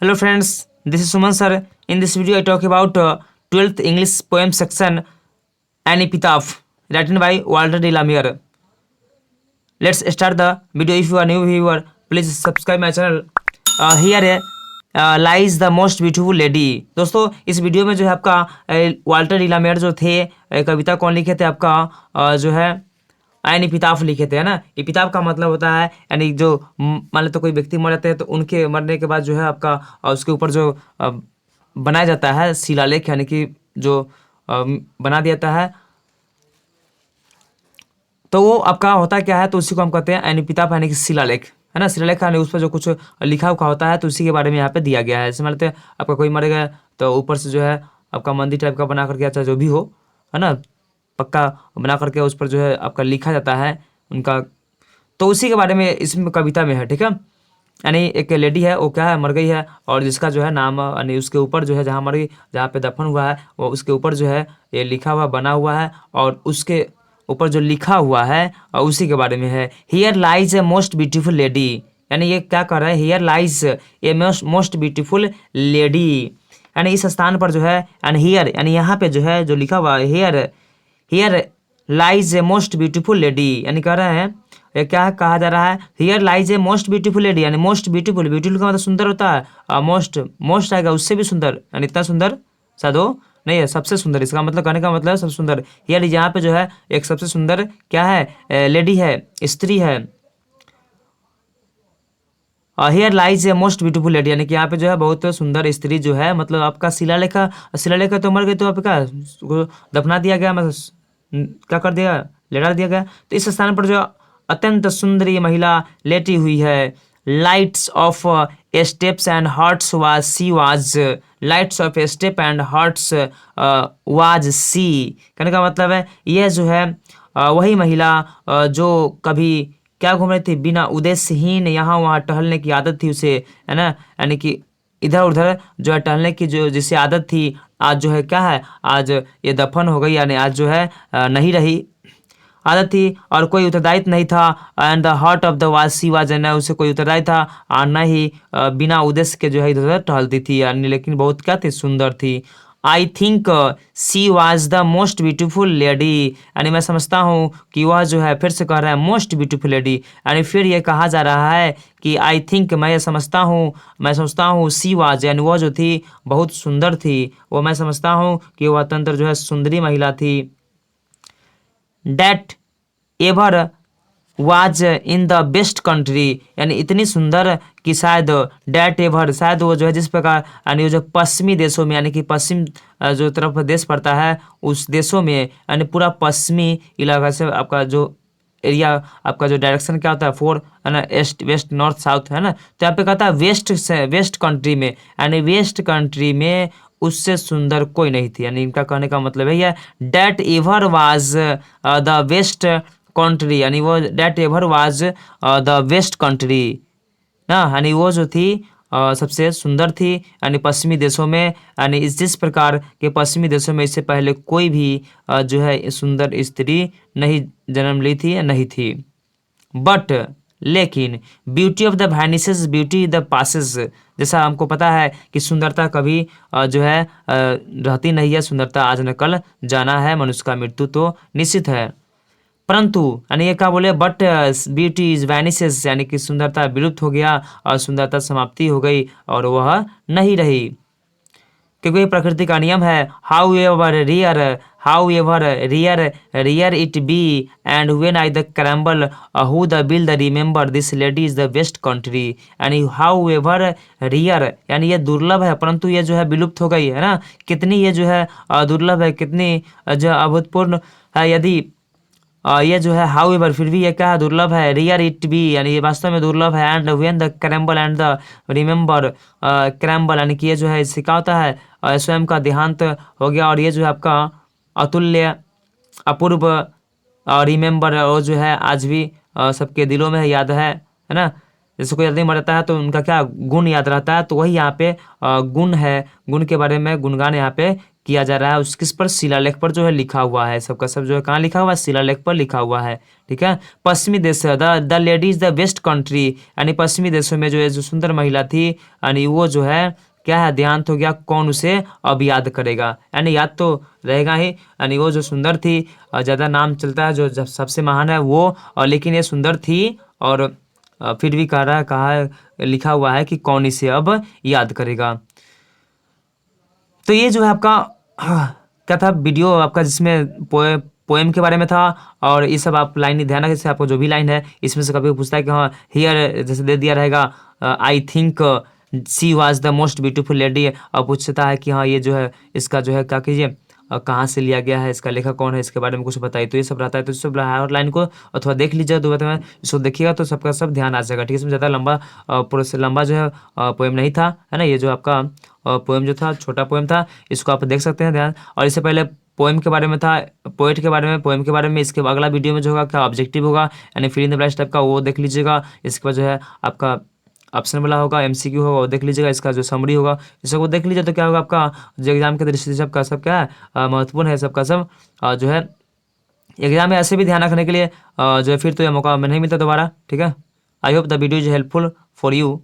Hello friends, this is Suman sir. In this video I talk about 12th English poem section An Epitaph written by Walter de la Mare. Let's start the video. If you are new viewer, please subscribe my channel. Here lies the most beautiful lady. दोस्तों इस video में जो है आपका Walter D ला mayor जो थे कविता कौन लिखे थे आपका जो है एन इपिताफ लिखे थे, है ना। इपिताफ का मतलब होता है यानी जो मान लो तो कोई व्यक्ति मर जाते हैं तो उनके मरने के बाद जो है आपका उसके ऊपर जो बनाया जाता है शिलालेख यानी कि जो बना दिया जाता है तो वो आपका होता क्या है, तो उसी को हम कहते हैं एन इपिताफ यानी कि शिलालेख, है ना। शिलालेख यानी उस पर जो कुछ लिखा हुआ होता है तो उसी के बारे में यहाँ पे दिया गया है। जैसे मान लेते हैं आपका कोई मर गया तो ऊपर से जो है आपका मंदिर टाइप का बना करके अच्छा जो भी हो, है ना, पक्का बना करके उस पर जो है आपका लिखा जाता है उनका, तो उसी के बारे में इसमें कविता में है, ठीक है। यानी एक लेडी है वो क्या है मर गई है और जिसका जो है नाम यानी उसके ऊपर जो है जहाँ मर गई जहाँ पे दफन हुआ है वो उसके ऊपर जो है ये लिखा हुआ बना हुआ है और उसके ऊपर जो लिखा हुआ है और उसी के बारे में है। Here lies a most beautiful lady, यानी ये क्या कर रहा है, here lies a most beautiful lady, यानी इस स्थान पर जो है एंड हियर यानी यहाँ पे जो है जो लिखा हुआ है here lies a most beautiful lady, यानी कह रहे हैं ये क्या है कहा जा रहा है, here lies a most beautiful lady, यानी मोस्ट ब्यूटीफुल, ब्यूटीफुल का मतलब सुंदर होता है और मोस्ट आएगा उससे भी सुंदर, यानी इतना सुंदर शायद हो नहीं है, सबसे सुंदर, इसका मतलब कहने का मतलब है सबसे सुंदर। हियर यहाँ पे जो है एक सबसे सुंदर क्या है लेडी है, स्त्री है। Here lies a most beautiful lady, यानी कि यहाँ पे जो है बहुत सुंदर स्त्री जो है, मतलब आपका शिलालेख तो मर गई तो आपका दफना दिया गया, मतलब क्या कर दिया, लेटा दिया गया। तो इस स्थान पर जो अत्यंत सुंदरी महिला लेटी हुई है। Lights of steps and hearts was see was, lights of step and hearts was see, कहने का मतलब है यह जो है वही महिला जो कभी क्या घूम रही थी, बिना उद्देश्यहीन यहाँ वहाँ टहलने की आदत थी उसे, है ना, यानी कि इधर उधर जो है टहलने की जो जिसे आदत थी आज जो है क्या है, आज ये दफन हो गई, यानी आज जो है नहीं रही आदत थी और कोई उत्तरदायित्व नहीं था। And the heart of the वासी वाज, न उसे कोई उत्तरदायित्व था और न ही बिना उद्देश्य के जो है इधर उधर टहलती थी, यानी लेकिन बहुत क्या थी, सुंदर थी। I think she was the most beautiful lady, यानी मैं समझता हूँ कि वह जो है, फिर से कह रहा है मोस्ट ब्यूटीफुल लेडी, यानी फिर ये कहा जा रहा है कि आई थिंक मैं समझता हूँ सी वाज यानी वह जो थी बहुत सुंदर थी, वो मैं समझता हूँ कि वह अत्यंत जो है सुंदरी महिला थी। That ever was in the best country, यानी इतनी सुंदर कि शायद डैट एवर शायद वो जो है जिस प्रकार यानी जो पश्चिमी देशों में यानी कि पश्चिम जो तरफ देश पड़ता है उस देशों में यानी पूरा पश्चिमी इलाका से आपका जो एरिया आपका जो डायरेक्शन क्या होता है फोर, है ना, ईस्ट वेस्ट नॉर्थ साउथ, है ना, तो यहाँ पे कहता है वेस्ट कंट्री में, यानी वेस्ट कंट्री में उससे सुंदर कोई नहीं थी, यानी इनका कहने का मतलब है that ever was the west country, यानी वो that ever was the west country ना, यानी वो जो थी सबसे सुंदर थी, यानी पश्चिमी देशों में, यानी जिस प्रकार के पश्चिमी देशों में इससे पहले कोई भी जो है सुंदर स्त्री नहीं जन्म ली थी या नहीं थी। बट लेकिन beauty of the vanishes beauty the passes, जैसा हमको पता है कि सुंदरता कभी जो है रहती नहीं है, सुंदरता आज न कल जाना है, मनुष्य का मृत्यु तो निश्चित है। परंतु यानी ये क्या बोले, बट ब्यूटी इज वैनिसेस, यानी कि सुंदरता विलुप्त हो गया और सुंदरता समाप्ति हो गई और वह नहीं रही, क्योंकि ये प्रकृति का नियम है। However rare it be and when I the crumble who the bill the remember this lady is the best country, यानी हाउ एवर रियर यानी ये दुर्लभ है परंतु ये जो है विलुप्त हो गई, है ना, कितनी ये जो है दुर्लभ है, कितनी जो अभूतपूर्ण है, यदि ये जो है हाउ एवर फिर भी ये क्या है, दुर्लभ है, रियर इट बी यानी ये वास्तव में दुर्लभ है, and when the crumble and the remember crumble यानी कि ये जो है इससे क्या होता है स्वयं का देहांत हो गया और ये जो है आपका अतुल्य अपूर्व और रिमेंबर और जो है आज भी सबके दिलों में याद है ना। जैसे कोई आदमी मर जाता है तो उनका क्या गुण याद रहता है, तो वही यहाँ पे गुण है, गुण के बारे में गुणगान यहाँ पे किया जा रहा है उस किस पर, शिलालेख पर जो है लिखा हुआ है, सबका सब जो है कहाँ लिखा हुआ है, शिलालेख पर लिखा हुआ है। ठीक है। पश्चिमी देश, the lady is the best country, यानी पश्चिमी देशों में जो है जो सुंदर महिला थी, यानी वो जो है क्या है, देहांत हो गया, कौन उसे अब याद करेगा, यानी याद तो रहेगा ही, यानी वो जो सुंदर थी, ज़्यादा नाम चलता है जो सबसे महान है वो, और लेकिन ये सुंदर थी, और फिर भी कहा लिखा हुआ है कि कौन इसे अब याद करेगा। तो ये जो है आपका क्या था वीडियो आपका, जिसमें पोएम के बारे में था, और ये सब आप लाइन ध्यान रखें, जैसे आपको जो भी लाइन है इसमें से कभी पूछता है कि हाँ हियर जैसे दे दिया रहेगा I think she was the most beautiful lady, और पूछता है कि हाँ ये जो है इसका जो है क्या कीजिए कहाँ से लिया गया है, इसका लेखक कौन है, इसके बारे में कुछ बताइए, तो ये सब रहता है। तो सब हर लाइन को अथवा देख लीजिए, दो बार में इसको देखिएगा तो सबका सब ध्यान आ जाएगा। ठीक है। इसमें ज़्यादा लंबा पूरा से लंबा जो है पोएम नहीं था, है ना, ये जो आपका पोएम जो था छोटा पोएम था, इसको आप देख सकते हैं ध्यान। और इससे पहले पोएम के बारे में था, पोएट के बारे में, पोएम के बारे में, इसके अगला वीडियो में जो होगा क्या ऑब्जेक्टिव होगा, यानी fill in the blanks type का, वो देख लीजिएगा। इसके बाद जो है आपका ऑप्शन वाला होगा, एमसीक्यू होगा, वो देख लीजिएगा। इसका जो समरी होगा इसको देख लीजिए, तो क्या होगा आपका जो एग्जाम के दृष्टि से सबका सब क्या है महत्वपूर्ण है, सबका सब जो है एग्जाम में ऐसे भी ध्यान रखने के लिए जो है फिर तो यह मौका नहीं मिलता दोबारा। ठीक है। I hope the video is helpful for you.